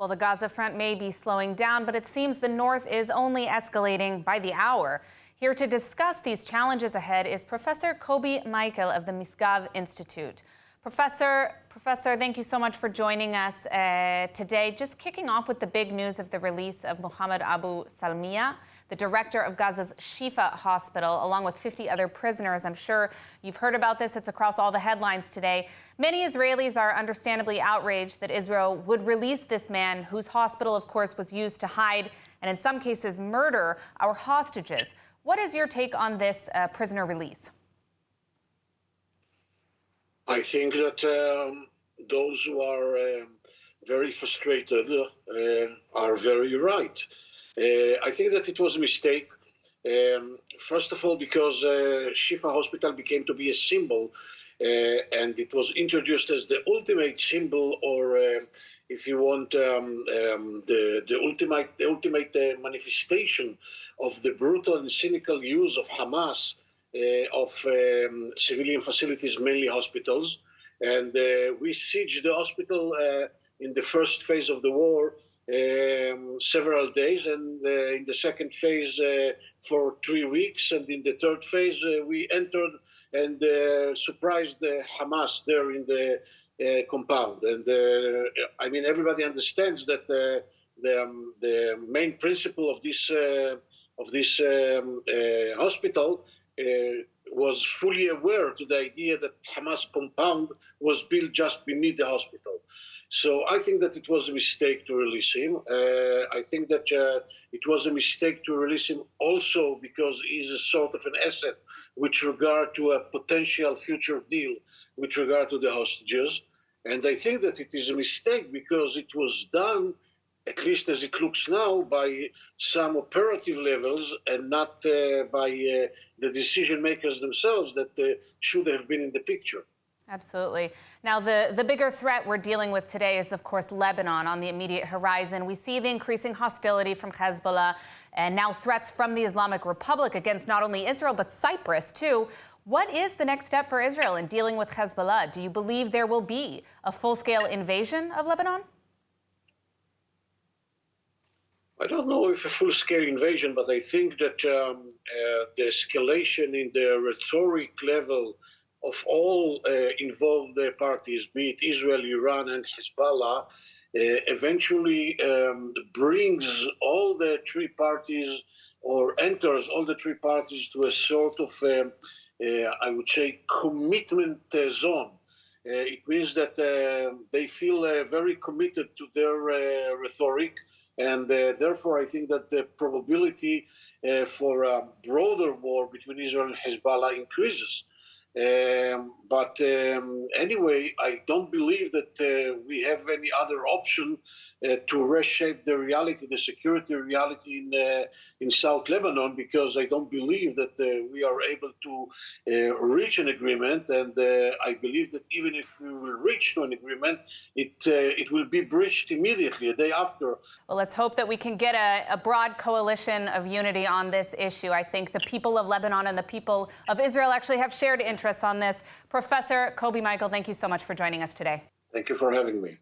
Well, the Gaza front may be slowing down, but it seems the north is only escalating by the hour. Here to discuss these challenges ahead is Professor Kobi Michael of the Misgav Institute. Professor, thank you so much for joining us today. Just kicking off with the big news of the release of Mohammed Abu Salmiya, the director of Gaza's Shifa hospital, along with 50 other prisoners. I'm sure you've heard about this. It's across all the headlines today. Many Israelis are understandably outraged that Israel would release this man, whose hospital, of course, was used to hide and in some cases murder our hostages. What is your take on this prisoner release? I think that those who are very frustrated are very right. I think that it was a mistake. First of all, because Shifa Hospital became to be a symbol, and it was introduced as the ultimate symbol, or if you want, the ultimate manifestation of the brutal and cynical use of Hamas of civilian facilities, mainly hospitals. And we sieged the hospital in the first phase of the war several days, and in the second phase for 3 weeks, and in the third phase we entered and surprised Hamas there in the compound. And I mean, everybody understands that the main principle of this hospital was fully aware to the idea that Hamas compound was built just beneath the hospital. So I think that it was a mistake to release him. I think that it was a mistake to release him also because he's a sort of an asset with regard to a potential future deal with regard to the hostages. And I think that it is a mistake because it was done, at least as it looks now, by some operative levels and not by the decision makers themselves that should have been in the picture. Absolutely. Now, the bigger threat we're dealing with today is, of course, Lebanon on the immediate horizon. We see the increasing hostility from Hezbollah and now threats from the Islamic Republic against not only Israel, but Cyprus, too. What is the next step for Israel in dealing with Hezbollah? Do you believe there will be a full-scale invasion of Lebanon? I don't know if a full-scale invasion, but I think that the escalation in the rhetoric level of all involved parties, be it Israel, Iran, and Hezbollah, eventually brings all the three parties, or enters all the three parties to a sort of, I would say, commitment zone. It means that they feel very committed to their rhetoric, and therefore I think that the probability for a broader war between Israel and Hezbollah increases. But anyway, I don't believe that we have any other option to reshape the reality, the security reality in South Lebanon, because I don't believe that we are able to reach an agreement. And I believe that even if we will reach to an agreement, it will be breached immediately, a day after. Well, let's hope that we can get a broad coalition of unity on this issue. I think the people of Lebanon and the people of Israel actually have shared interests on this. Professor Kobi Michael, thank you so much for joining us today. Thank you for having me.